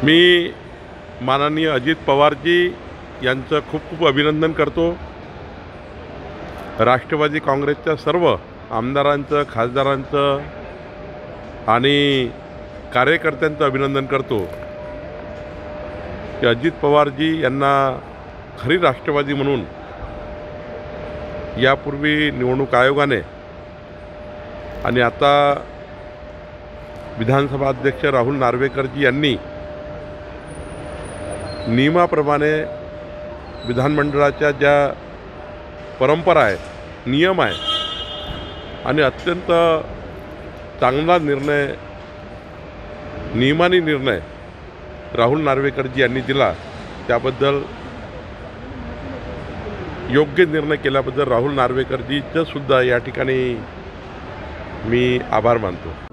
मी माननीय अजित पवारजी यांचं खूप खूप अभिनंदन करतो। राष्ट्रवादी काँग्रेसच्या सर्व आमदारांचं, खासदारांचं आणि कार्यकर्त्यांचं अभिनंदन करतो की अजित पवारजी यांना खरी राष्ट्रवादी म्हणून यापूर्वी निवडणूक आयोगाने आणि आता विधानसभा अध्यक्ष राहुल नार्वेकरजी यांनी नियमाप्रमाणे विधानमंडळाच्या ज्या परंपरा आहेत, नियम आहे आणि अत्यंत चांगला निर्णय, नियमाने निर्णय राहुल नार्वेकरजी यांनी दिला, त्याबद्दल योग्य निर्णय केल्याबद्दल राहुल नार्वेकरजीचं सुद्धा या ठिकाणी मी आभार मानतो।